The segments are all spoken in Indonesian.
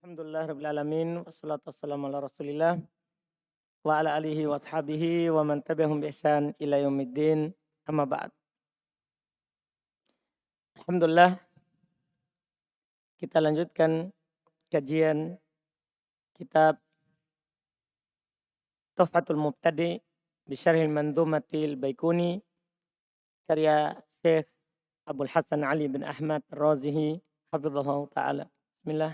Alhamdulillah rabbil alamin wassalatu wassalamu ala Rasulillah wa ala alihi wa ashabihi wa man tabi'ahum bi ihsan ila yaumiddin. Amma ba'd. Alhamdulillah kita lanjutkan kajian kitab Tuhfatul Mubtadi bi Syarhil Manzumatil Baikuni karya Syekh Abdul Hasan Ali bin Ahmad Ar-Razihi hafizahullah taala. Bismillah.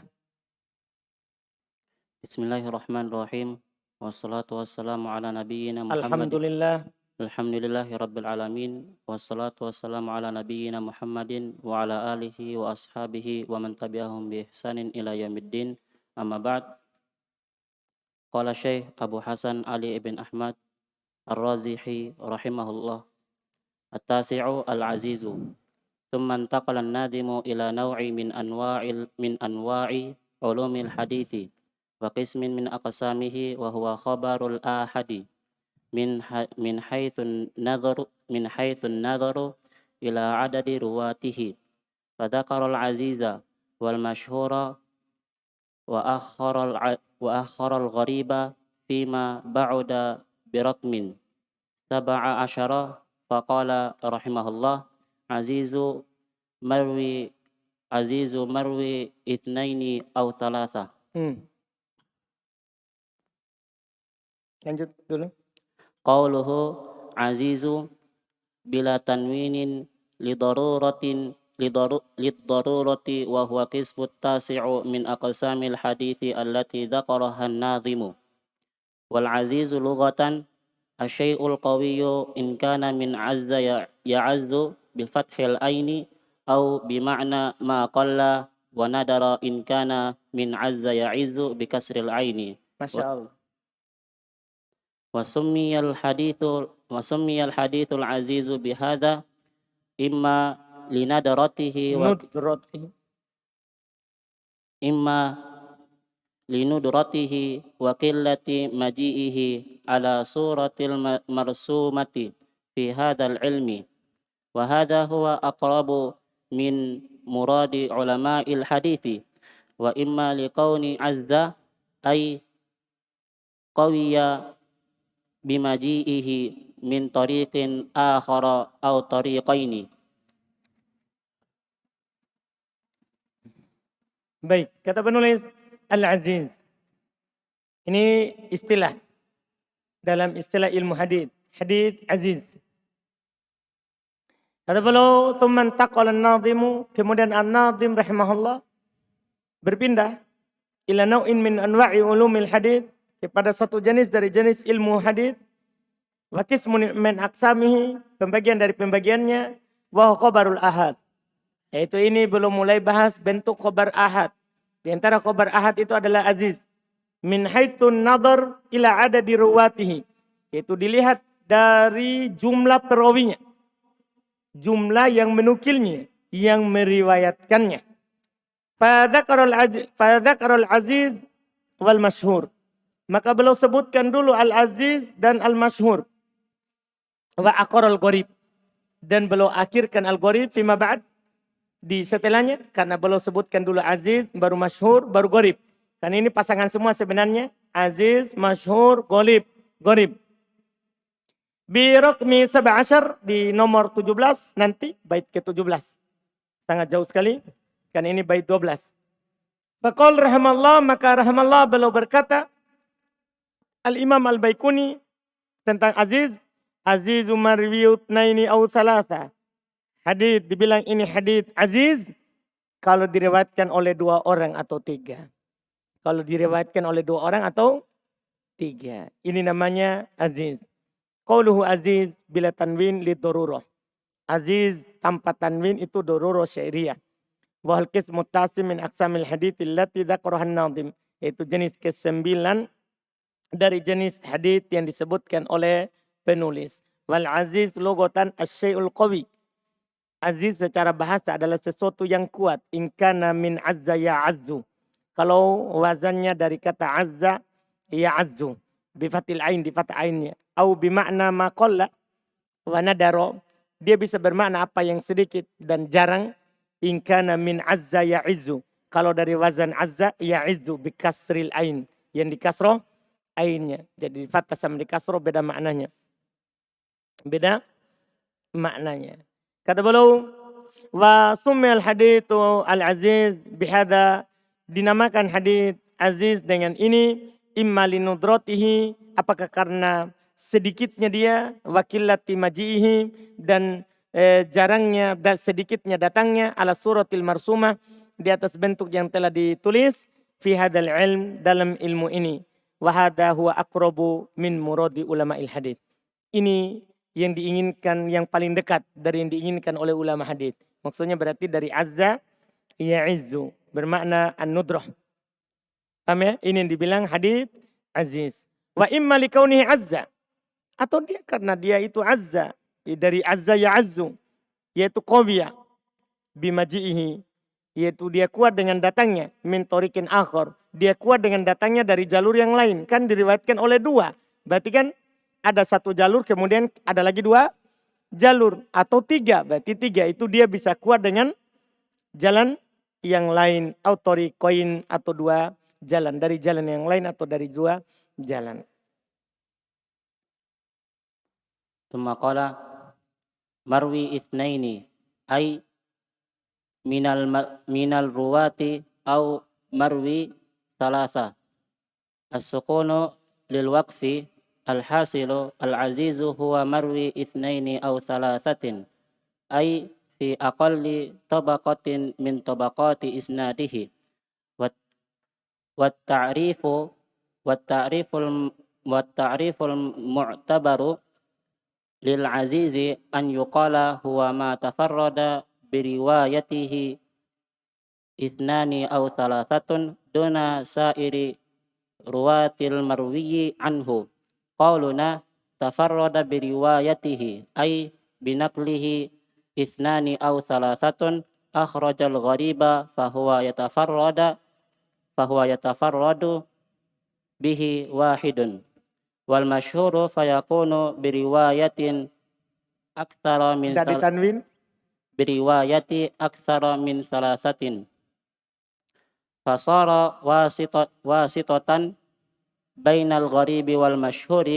Bismillahirrahmanirrahim. Wassalatu wassalamu ala nabiyyina Muhammad. Alhamdulillah. Alhamdulillahi rabbil alamin. Wassalatu wassalamu ala nabiyyina Muhammadin wa ala alihi wa ashabihi wa man tabi'ahum bi ihsanin ila yaumiddin. Amma ba'd. Qala Syekh Abu Hasan Ali ibn Ahmad Ar-Razihi rahimahullah. At-tasi'u al-azizu. Thumma intaqala an-nadimu ila naw'i min anwa'i ulumil hadithi wa qismin min aqsamihi wa huwa khabarul ahadi min haythun nadharu ila adadi ruwatihi fa dzakara al aziza wal mashhura wa akhara al ghariba fima ba'uda birakmin sab'a asyara fa qala rahimahullah azizu marwi ithnaini aw thalatha. Lanjut dulu. Qauluhu azizu bila tanwinin lidarurati wa huwa qismu tasi'u min aqsamil hadithi allati dzakaraha an-nadhimu. Wal azizu lughatan asyai'ul qawiyyu in kana min azza ya'azzu bi fathil aini aw bi ma'na ma qalla wa nadara in kana min azza ya'izzu bi kasril aini. Masya Allah. وسمي الحديث العزيز بهذا إما لندرته وقلة مجيئه على صورة المرسومة في هذا العلم وهذا هو أقرب من مراد علماء الحديث وإما لكون عز أي قوي bimaji'ihi min tariqin akhara aw tariqaini. Baik, kata penulis Al-Aziz. Ini istilah dalam istilah ilmu hadith aziz. Kata beliau, "Tsumma intaqala an-nadhimu", kemudian an-nadhim rahimahullah berpindah ila nau'in min anwa'i ulumil hadith, kepada satu jenis dari jenis ilmu hadith, wa qismun min aqsamihi, pembagian dari pembagiannya, wa khabarul ahad. Yaitu ini belum mulai bahas bentuk khabar ahad. Di antara khabar ahad itu adalah aziz. Min haitsun nadhar ila adadi ruwatihi. Yaitu dilihat dari jumlah perawinya. Jumlah yang menukilnya, yang meriwayatkannya. Fadzakarul aziz wal masyhur. Maka beliau sebutkan dulu al-aziz dan al-masyhur. Wa aqarul gharib. Dan beliau akhirkan al-gharib fima ba'd, di setelahnya, karena beliau sebutkan dulu aziz, baru masyhur, baru gharib. Karena ini pasangan semua sebenarnya. Aziz, masyhur, gharib. Bi raqmi 17, di nomor 17 nanti, bait ke-17. Sangat jauh sekali, karena ini bait 12. Faqal rahimallah, maka rahimallah beliau berkata, Al-Imam Al-Baikuni tentang aziz, azizu marwiyut naini aw salasa. Hadith dibilang ini hadith aziz kalau diriwayatkan oleh 2 orang atau 3. Kalau diriwayatkan oleh 2 orang atau 3. Ini namanya aziz. Qauluhu aziz bila tanwin lidururah. Aziz tanpa tanwin itu dururah syairiyah. Wa hal qismu tasim min aqsamil hadits allati dzakaraha an-nadhim. Itu jenis ke-9 dari jenis hadits yang disebutkan oleh penulis. Wal aziz logotan asyai'ul qawi. Aziz secara bahasa adalah sesuatu yang kuat. In kana min azza ya'azzu. Kalau wazannya dari kata azza ya'azzu. Bifatil ain, di fathah ainnya. Au bimakna ma qalla wa nadaro. Dia bisa bermakna apa yang sedikit dan jarang. In kana min azza ya'izzu. Kalau dari wazan azza ya'izzu bikasril ain. Yang dikasroh ainnya. Jadi fathah sama dikasroh beda maknanya. Beda maknanya. Kata beliau, wa summil hadithu al-aziz bihada, dinamakan hadith aziz dengan ini, imma linudratihi, apakah karena sedikitnya dia, wakillati maji'ihi, dan jarangnya dan sedikitnya datangnya, ala suratil marsumah, di atas bentuk yang telah ditulis, fi hadal ilm, dalam ilmu ini. Wa hadha huwa aqrabu min muradi ulama'il hadith. Ini yang diinginkan, yang paling dekat dari yang diinginkan oleh ulama hadith. Maksudnya berarti dari azza ya'izzu, bermakna an-nudrah. Paham ya? Ini yang dibilang hadith aziz. Wa imma likaunihi azza, atau dia karena dia itu azza, dari azza ya'azzu, yaitu qawiya bimaji'ihi, yaitu dia kuat dengan datangnya, min tariqin akhar, dia kuat dengan datangnya dari jalur yang lain. Kan diriwayatkan oleh dua, berarti kan ada satu jalur, kemudian ada lagi dua jalur, atau tiga, berarti tiga itu dia bisa kuat dengan jalan yang lain, autori koin, atau dua jalan, dari jalan yang lain atau dari dua jalan. ثم قال مروي اثنين أي من الرواة أو مروي ثلاثة. السكون للوقف. الحاصل العزيز هو مروي اثنين أو ثلاثة، أي في أقل طبقة من طبقات إسناده. والتعريف والتعريف المعتبر للعزيز أن يقال هو ما تفرد بروايته اثنان أو ثلاثة دون سائر رواة المروي عنه. قولنا تفرد بروايته أي بنقله اثنان أو ثلاثة أخرج الغريب فهو يتفرد به واحد. والمشهور فيكون برواية أكثر من ثلاثة، فصار واسطة بين الغريب والمشهور.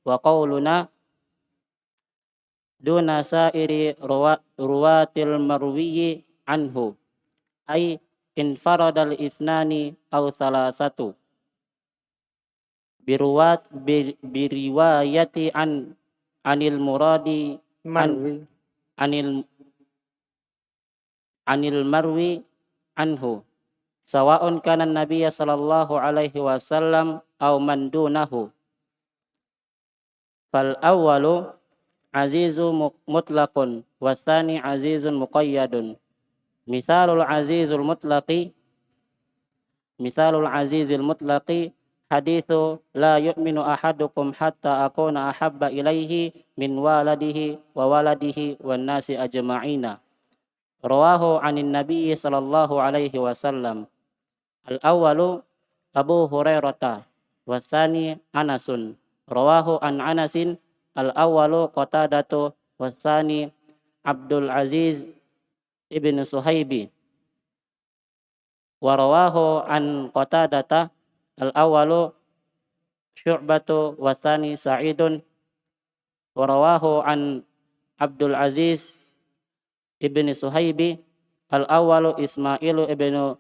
وقولنا دون سائر رواة المروي عنه أي انفرد الاثنان أو ثلاثة برواية عن المراد عن المروي عنه، سواء كان النبي صلى الله عليه وسلم أو من دونه. فالأول عزيز مطلق والثاني عزيز مقيد. مثال العزيز المطلق حديث لا يؤمن أحدكم حتى أكون أحب إليه من والده وولده والناس أجمعين، رواه عن النبي صلى الله عليه وسلم. الأول أبو هريرة والثاني أنس، رواه عن أنس. الأول قتادة والثاني عبد العزيز ابن صهيب. ورواه عن قتادة الأول شعبة والثاني سعيد. ورواه عن عبد العزيز ابن صهيب الأول إسماعيل ابن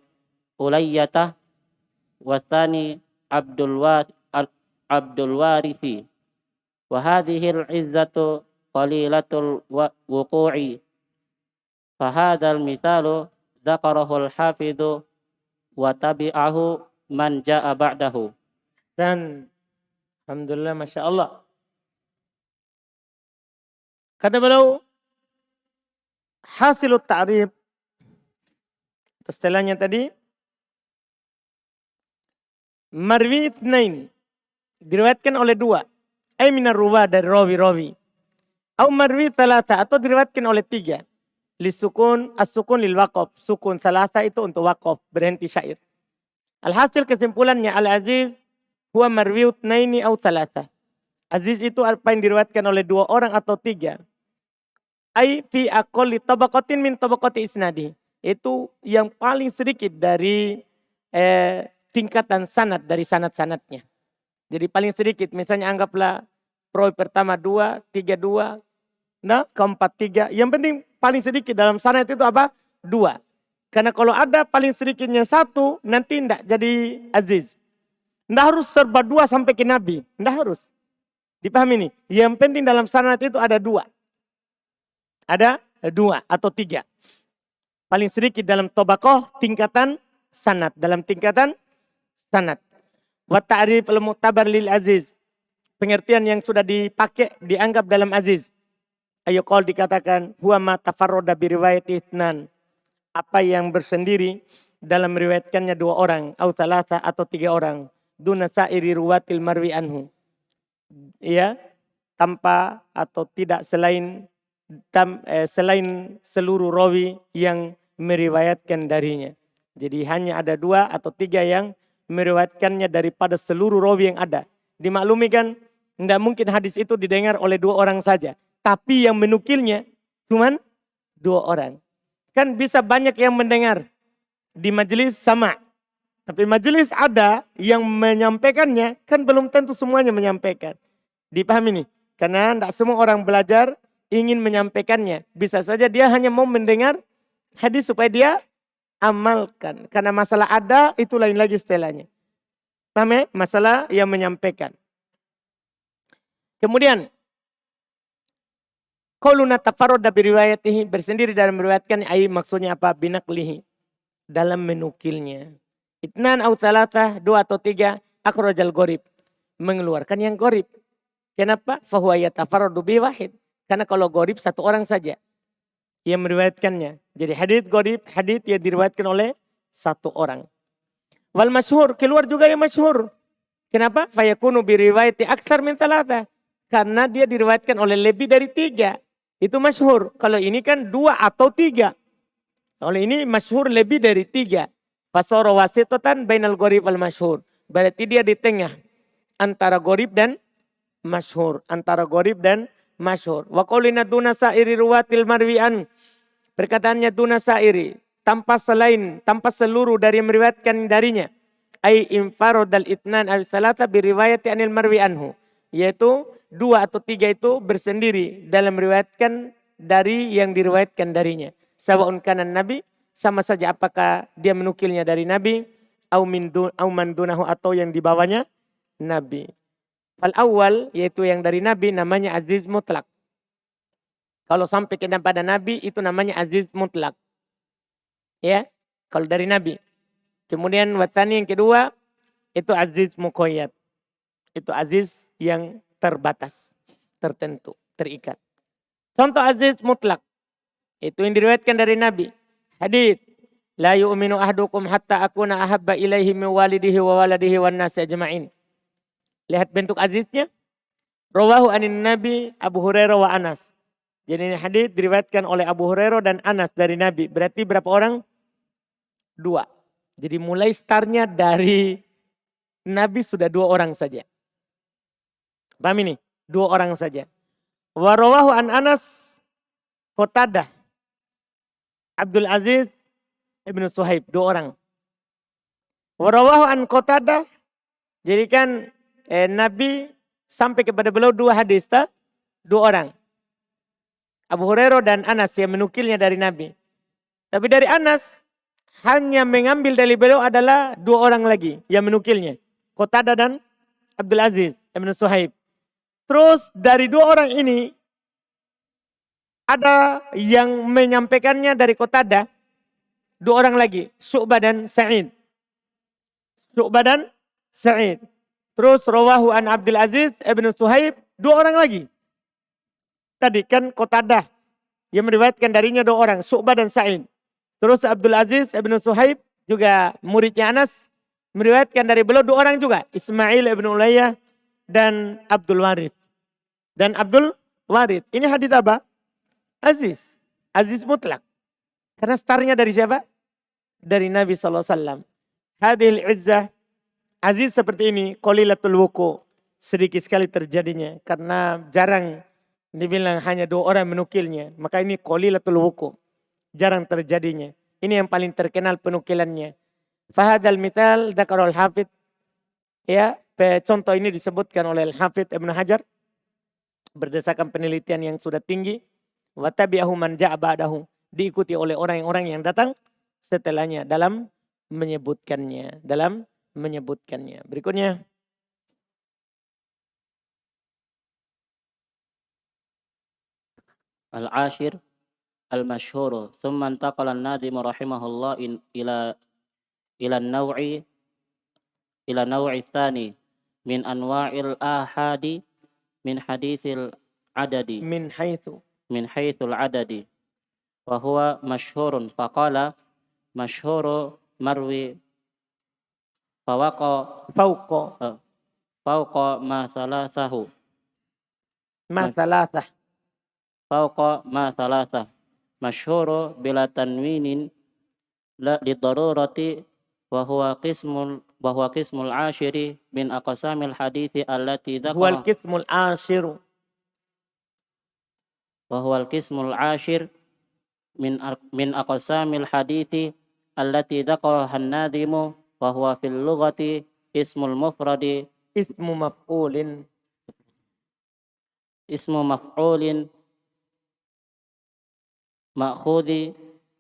ألية والثاني عبد الوارث. وهذه العزة قليلة الوقوع. فهذا المثال ذكره الحافظ وتبعه من جاء بعده. Dan alhamdulillah, masya Allah. Kata beliau, hasilut ta'rif, istilahnya tadi, marwi itsnain, diriwayatkan oleh dua, ay minar ruwa, dari rawi-rawi, au marwi thalatha, atau diriwayatkan oleh tiga, lisukun, as-sukun lil waqaf, sukun thalatha itu untuk waqaf, berhenti syair. Alhasil kesimpulannya, al-aziz huwa marwi itsnaini au thalatha. Aziz itu apa yang diriwayatkan oleh dua orang atau tiga. Ai fi aqalli tabaqatin min tabaqati isnadi. itu yang paling sedikit dari tingkatan sanad dari sanad-sanadnya. Jadi paling sedikit, misalnya anggaplah perawi pertama 2, 3 2, nah keempat 3. Yang penting paling sedikit dalam sanad itu apa? 2. Karena kalau ada paling sedikitnya 1, nanti tidak jadi aziz. Tidak harus serba 2 sampai ke Nabi. Tidak harus. Dipahami nih? Yang penting dalam sanad itu ada 2. Ada 2 atau 3. Paling sedikit dalam tobakoh tingkatan sanad. Dalam tingkatan sanad. Wa ta'rif al-mu'tabar lil aziz. Pengertian yang sudah dipakai, dianggap dalam aziz. Ayo kalau dikatakan, huwa ma tafarroda biriwayat ithnan. Apa yang bersendiri dalam meriwayatkannya 2 orang. Au thalatha atau 3 orang. Duna sa'iri ruwatil marwi anhu. Ya, tanpa atau tidak selain seluruh rawi yang meriwayatkan darinya. Jadi hanya ada 2 atau 3 yang meriwayatkannya daripada seluruh rawi yang ada. Dimaklumi kan, tidak mungkin hadis itu didengar oleh 2 orang saja. Tapi yang menukilnya cuman 2 orang. Kan bisa banyak yang mendengar di majelis sama. Tapi majelis ada yang menyampaikannya, kan belum tentu semuanya menyampaikan. Dipahami nih? Karena tidak semua orang belajar ingin menyampaikannya. Bisa saja dia hanya mau mendengar hadis supaya dia amalkan. Karena masalah ada itu lain lagi istilahnya. Paham ya? Masalah yang menyampaikan. Kemudian qauluna tafarrada bi riwayatihi, bersendiri dalam meriwayatkan, ai maksudnya apa? Binaqlihi, dalam menukilnya. Itnan au thalatha, 2 atau 3, akhrajal gharib, mengeluarkan yang gharib. Kenapa? Fahuwa yatafarradu bi wahid. Karena kalau gharib 1 orang saja yang meriwayatkannya. Jadi hadits gharib, hadits yang diriwayatkan oleh 1 orang. Wal masyhur, keluar juga yang masyhur. Kenapa? Fayakunu bi riwayati aktsar min thalatha. Karena dia diriwayatkan oleh lebih dari 3. Itu masyhur. Kalau ini kan 2 atau 3. Kalau ini masyhur lebih dari 3. Fasara wasitatan bainal gharib wal masyhur. Berarti dia di tengah antara gharib dan masyhur. Antara gharib dan masyhur. Wa qaulina duna sa'iri ruwatil marwi'an. Perkataannya duna sa'iri. Tanpa selain, tanpa seluruh dari yang meriwayatkan darinya. Ai infarodal itnan al salata biriwayati anil marwi anhu. Yaitu 2 atau 3 itu bersendiri dalam meriwayatkan dari yang diriwayatkan darinya. Sawa'un kanan nabi, sama saja apakah dia menukilnya dari nabi, au man dunahu, atau yang di bawahnya nabi. Fal awal, yaitu yang dari nabi, namanya aziz mutlak. Kalau sampai kepada nabi itu namanya aziz mutlak. Ya, kalau dari nabi. Kemudian watani yang kedua itu aziz muqayyad. Itu aziz yang terbatas, tertentu, terikat. Contoh aziz mutlak. Itu yang diriwayatkan dari nabi. Hadits, la yu'minu ahdukum hatta akuna ahabba ilaihi min walidihi wa waladihi wan nasi ajma'in. Lihat bentuk aziznya. Rawahu anin nabi Abu Hurairah wa Anas. Jadi ini hadits diriwayatkan oleh Abu Hurairah dan Anas dari nabi. Berarti berapa orang? 2. Jadi mulai startnya dari nabi sudah 2 orang saja. Paham ini? 2 orang saja. Wa rawahu an Anas Qatadah Abdul Aziz Ibn Suhaib, 2 orang. Warawahu an Qatadah, jadi kan Nabi sampai kepada beliau 2 hadis, 2 orang. Abu Hurairah dan Anas yang menukilnya dari Nabi. Tapi dari Anas hanya mengambil dari beliau adalah 2 orang lagi yang menukilnya. Qatadah dan Abdul Aziz Ibn Suhaib. Terus dari 2 orang ini ada yang menyampaikannya dari Qatadah, 2 orang lagi, Syu'bah dan Sa'id. Syu'bah dan Sa'id. Terus rawahu an Abdul Aziz Ibn Suhaib, 2 orang lagi. Tadi kan Qatadah yang meriwayatkan darinya 2 orang, Syu'bah dan Sa'id. Terus Abdul Aziz Ibn Suhaib juga muridnya Anas meriwayatkan dari beliau 2 orang juga, Ismail Ibn Ulayyah dan Abdul Warith. Dan Abdul Warith. Ini hadis apa? Aziz. Aziz mutlak. Karena startnya dari siapa? Dari Nabi SAW. Hadil izzah. Aziz seperti ini. Qalilatul wuku. Sedikit sekali terjadinya. Karena jarang dibilang hanya 2 orang menukilnya. Maka ini qalilatul wuku. Jarang terjadinya. Ini yang paling terkenal penukilannya. Fahadal misal dzakarul hafidh. Ya, contoh ini disebutkan oleh Al-Hafidh Ibnu Hajar berdasarkan penelitian yang sudah tinggi. Wa tabi'ahu man ja'a ba'dahu. Diikuti oleh orang-orang yang datang setelahnya dalam menyebutkannya. Berikutnya. Al-ashir al-mashhur. Thumma intaqala an-nadim rahimahullah ila an-naw'i ila naw'i tsani min anwa'il ahadi min haditsil adadi Min haitsu. min haitsul adadi wa huwa masyhurun faqala masyhuru marwi fawaqa Fauqa. fauqa ma salasahu Ma thalathah. fauqa ma salasah masyhuru bila tanwinin la lidarurati wa huwa qismul ashiri min aqsamil hadithi allati Huwal dzakara qismul ashiru. wa huwa al-qismul ashir min aqsamil hadithi allati dzakaraha an-nadimu wa huwa fil lughati ismul mufradi Ismu maf'ulin. ismu maf'ulin ma'khudhi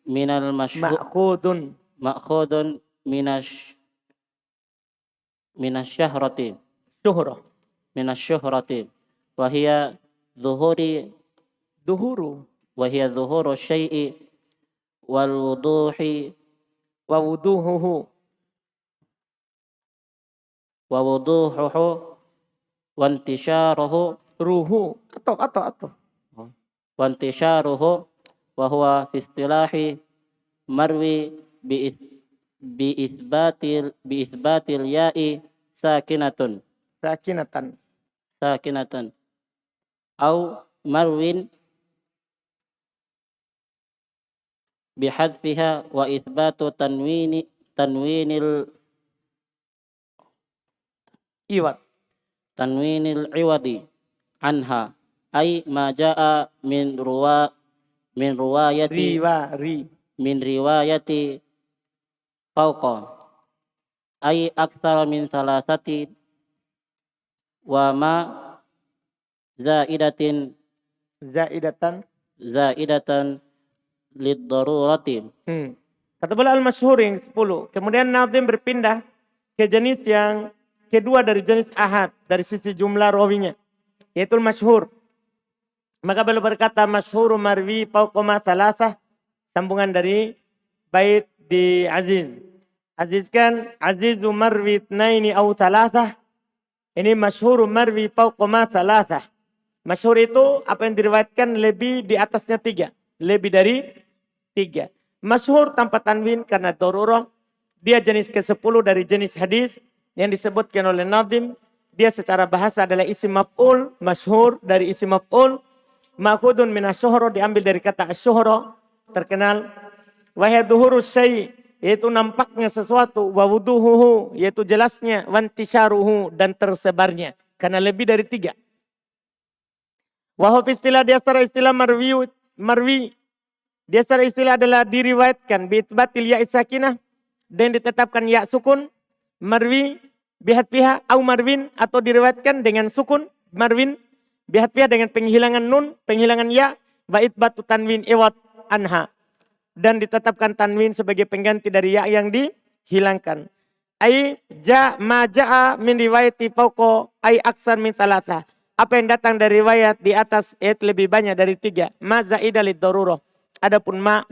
minal Ma'khudun. ma'khudun minasy-syahrati Syuhrah. minasy-syuhrati wa hiya dhuhuri Duhuru. wa hiya dhuhuru syai'i wal wuduhi Wa wuduhuhu. wa wuduhuhu wa intisharuhu Ruhu. Atau. wa intisharuhu wa huwa fi istilahi marwi bi itsbatil ya'i sakinatan au marwin bihadfiha wa itsbatu tanwinil Iwat. iwadi anha ay ma jaa min riwayati min riwayati fauqa ay aktsara min salasati wa ma zaidatan lid darurati. Kata bola al-masyhur yang 10. Kemudian Nazim berpindah ke jenis yang kedua dari jenis ahad dari sisi jumlah rawinya, yaitu al-masyhur. Maka beliau berkata masyhur marwi fauqa ma salasah, sambungan dari bait di Aziz. Aziz kan azizu marwi itsnaini au salasah. Ini masyhur marwi fauqa ma salasah. Masyhur itu apa yang diriwayatkan lebih di atasnya 3, lebih dari 3. Masyhur tanpa tanwin karena darurah. Dia jenis ke-10 dari jenis hadis yang disebutkan oleh Nadim. Dia secara bahasa adalah isim maf'ul, masyhur dari isim maf'ul. Ma'khudun minasyuhra, diambil dari kata asyuhra, terkenal. Wa hiya dhuhuru syai', yaitu nampaknya sesuatu, wa wuduhuhu, yaitu jelasnya, wa intisharuhu, dan tersebarnya, karena lebih dari 3. Wa huwa istilah, dia secara istilah marwi. Dia secara istilah adalah diriwayatkan bi itsbatil ya sakinah, dan ditetapkan ya sukun, marwi bihat pihak au marwin, atau diriwayatkan dengan sukun marwin bihat pihak dengan penghilangan nun, penghilangan ya, wa itsbatu tanwin iwat anha, dan ditetapkan tanwin sebagai pengganti dari ya yang dihilangkan. Ai ma ja'a min riwayati fauqa ai aksar min salasa. Apa yang datang dari riwayat di atas ayat lebih banyak dari 3. Ma zaida lid darurah. Adapun ma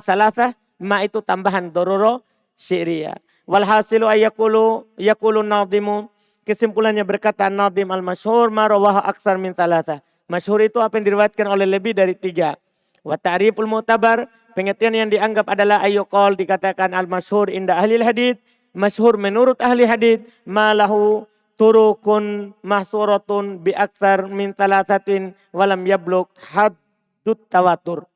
salasa, ma itu tambahan darurah syiriyah. Walhasilu yaqulu nadimu, kesimpulannya berkata Nadim al-masyhur ma rawaha aksar min salasa. Masyhur itu apa yang diriwayatkan oleh lebih dari 3. Wa ta'riful mu'tabar, pengertian yang dianggap adalah ayyuqal, dikatakan al-masyhur inda ahli hadits. Masyhur menurut ahli hadits ma lahu turukun mahsuratun bi aksar min salasatin walam yablugh haddut tawatur.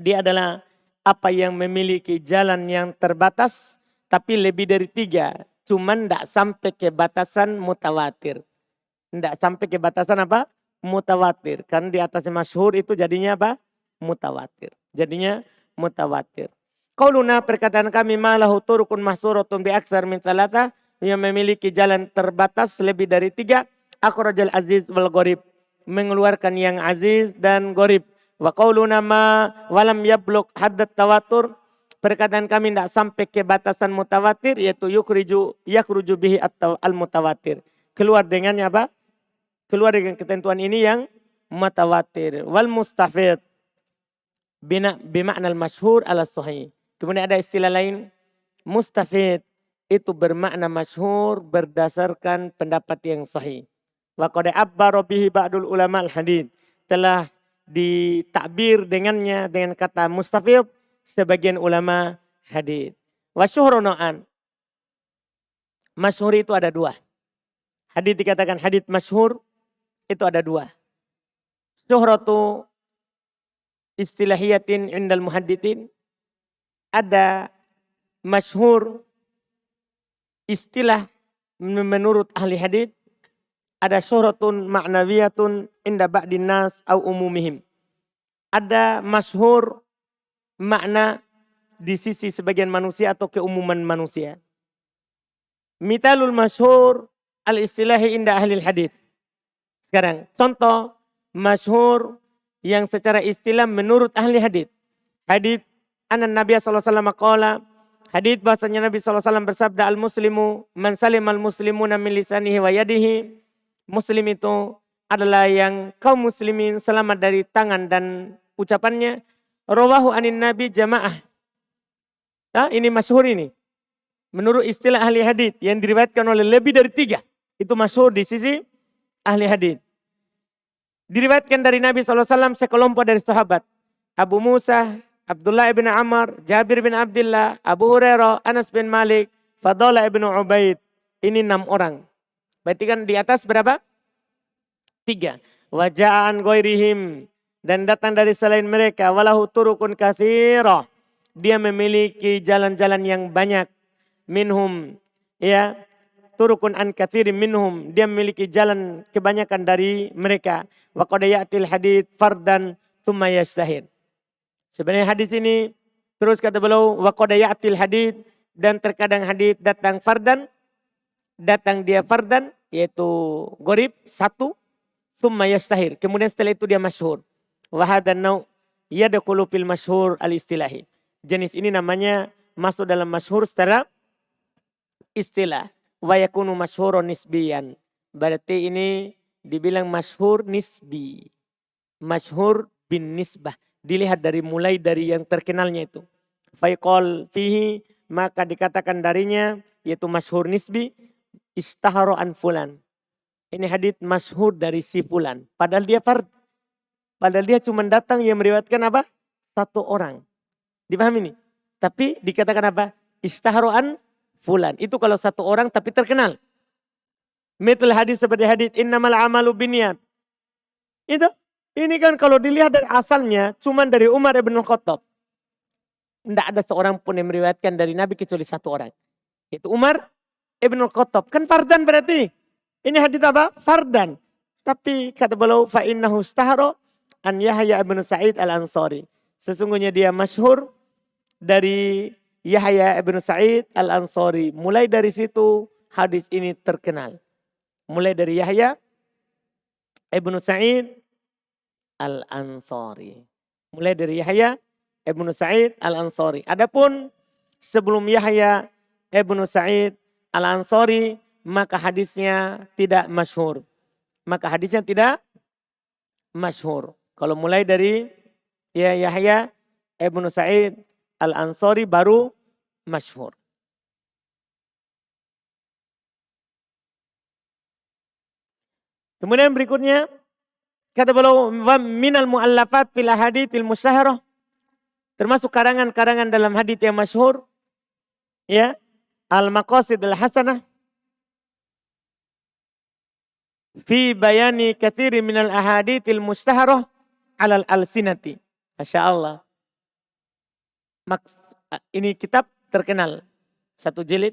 Dia adalah apa yang memiliki jalan yang terbatas tapi lebih dari 3. Cuman tidak sampai ke batasan mutawatir. Tidak sampai ke batasan apa? Mutawatir. Kan di atasnya masyhur itu jadinya apa? Mutawatir. Jadinya mutawatir. Qauluna perkataan kami malahu turukun mahsuratun bi aksar min salata yang memiliki jalan terbatas lebih dari 3. Akhrajal aziz wal gharib, mengeluarkan yang aziz dan gharib. Wa qauluna ma walam yablugh haddat tawatur, perkataan kami tidak sampai ke batasan mutawatir yaitu yakhruju bihi al mutawatir. Keluar dengannya apa? Keluar dengan ketentuan ini yang mutawatir. Wal mustafid bimakna al-masyhur ala sahih. Kemudian ada istilah lain, mustafid itu bermakna masyhur berdasarkan pendapat yang sahih. Wa qad abbara bihi ba'dul ulama al-hadits, telah ditakbir dengannya dengan kata mustafid sebagian ulama hadits. Wa syuhru nau'an. Masyhur itu ada 2. Hadits dikatakan hadits masyhur itu ada 2. Syuhratu istilahiyatin indal muhadditsin, ada masyhur istilah menurut ahli hadits, ada syuhratun ma'nawiyatun inda ba'din nas au umumihim. Ada masyhur makna di sisi sebagian manusia atau keumuman manusia. Mithalul masyhur al-istilahi inda ahli hadits. Sekarang contoh masyhur yang secara istilah menurut ahli hadits. Hadits anan Nabi SAW qala, hadits bahasanya Nabi SAW bersabda, al-muslimu man salimal muslimuna min lisanihi wa yadihi. Muslim itu adalah yang kaum muslimin selamat dari tangan dan ucapannya. Rawahu anin Nabi jamaah. Nah, ini masyhur ini. Menurut istilah ahli hadits yang diriwayatkan oleh lebih dari 3. Itu masyhur di sisi ahli hadits. Diriwayatkan dari Nabi SAW sekelompok dari sahabat. Abu Musa, Abdullah ibn Amr, Jabir bin Abdullah, Abu Hurairah, Anas bin Malik, Fadalah ibn Ubaid. Ini 6 orang. Berarti kan di atas berapa? 3. Waja'an ghairihim, dan datang dari selain mereka. Walahu turukun katsirah, dia memiliki jalan-jalan yang banyak. Minhum, ya, turukun an katsirin minhum, dia memiliki jalan kebanyakan dari mereka. Wa qad ya'til hadits fardan tsumma yashtahir. Sebenarnya hadis ini terus kata beliau wa qad ya'til hadits, dan terkadang hadits datang fardan, datang dia fardan yaitu gharib 1, tsumma yashtahir, kemudian setelah itu dia masyhur. Wa hadan nau' yadkhulu fil masyhur al-istilahi. Jenis ini namanya masuk dalam masyhur secara istilah. Wa yakunu masyhurun nisbiyan. Berarti ini dibilang masyhur nisbi. Masyhur bin nisbah. Dilihat dari mulai dari yang terkenalnya itu. Faiqal fihi, maka dikatakan darinya yaitu masyhur nisbi, istahara an fulan. Ini hadits masyhur dari si fulan. Padahal dia fard. Padahal dia cuma datang yang meriwayatkan apa? 1 orang. Dipahami ini? Tapi dikatakan apa? Istahara an fulan. Itu kalau 1 orang tapi terkenal. Mithal hadis seperti hadits innamal amalu binniyat. Itu. Ini kan kalau dilihat dari asalnya cuma dari Umar ibn Khattab. Tidak ada seorang pun yang meriwayatkan dari Nabi kecuali 1 orang. Itu Umar ibn Khattab. Kan fardan berarti. Ini hadits apa? Fardan. Tapi kata beliau fa innahu istahara an Yahya ibn Sa'id al-Ansari. Sesungguhnya dia masyhur dari Yahya ibn Sa'id al-Ansari. Mulai dari situ hadis ini terkenal. Mulai dari Yahya ibn Sa'id al-Ansari. Mulai dari Yahya ibn Sa'id al-Ansari. Adapun sebelum Yahya ibn Sa'id al-Ansari maka hadisnya tidak masyhur. Maka hadisnya tidak masyhur. Kalau mulai dari Yahya ibn Sa'id al-Ansari baru masyhur. Kemudian berikutnya kata beliau minal muallafat fil ahaditsil musyaharah, termasuk karangan-karangan dalam hadits yang masyhur, ya, al-maqasid al-hasanah fi bayani katsirin minal ahaditsil musyaharah alal alsinati. Masya Allah. Ini kitab terkenal. 1 jilid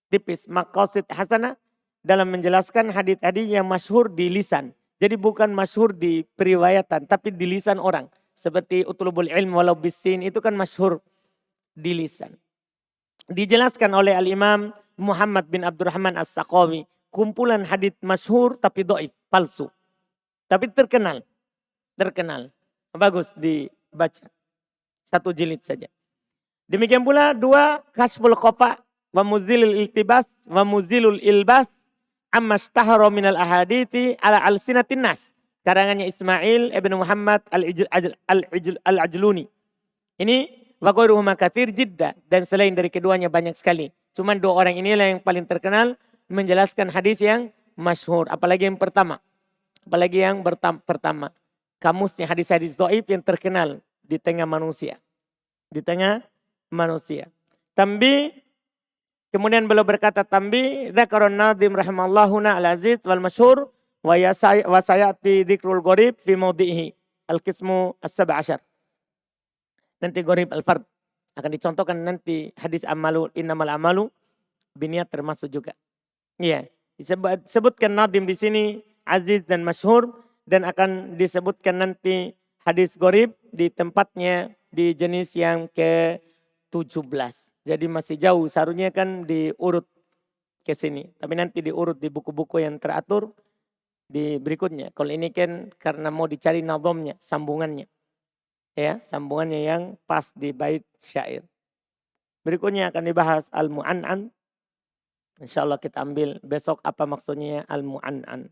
tipis. Maqasid hasanah dalam menjelaskan hadits-hadits yang masyhur di lisan. Jadi bukan masyhur di periwayatan tapi di lisan orang. Seperti utlubul ilm walau bisin itu kan masyhur di lisan. Dijelaskan oleh Al-Imam Muhammad bin Abdurrahman As-Saqawi. Kumpulan hadits masyhur tapi do'if, palsu. Tapi terkenal. Bagus dibaca. 1 jilid saja. Demikian pula 2 Kashful Qafa wa Muzilul Iltibas wa Muzilul Ilbas amma ishtahara minal ahadithi ala alsinatin nas. Karangannya Ismail ibn Muhammad al-Ajluni. Ini wa ghairuhuma katsir jidda, dan selain dari keduanya banyak sekali. Cuman 2 orang inilah yang paling terkenal menjelaskan hadis yang masyhur, apalagi yang pertama. Kamusnya hadis-hadis dhaif yang terkenal di tengah manusia. Tambi, kemudian beliau berkata tambi, dzakaron nadhim rahimallahu al-aziz wal masyhur wa sayati dzikrul gharib fi mawdihi al-qismu as-17. Nanti gharib al-fard akan dicontohkan nanti hadis innamal amalu biniat termasuk juga. Iya, disebutkan nadhim di sini aziz dan masyhur, dan akan disebutkan nanti hadis gharib di tempatnya di jenis yang ke-17. Jadi masih jauh, seharusnya kan diurut ke sini. Tapi nanti diurut di buku-buku yang teratur di berikutnya. Kalau ini kan karena mau dicari nadhamnya, sambungannya. Ya, sambungannya yang pas di bait syair. Berikutnya akan dibahas al-mu'an'an. Insyaallah kita ambil besok apa maksudnya al-mu'an'an.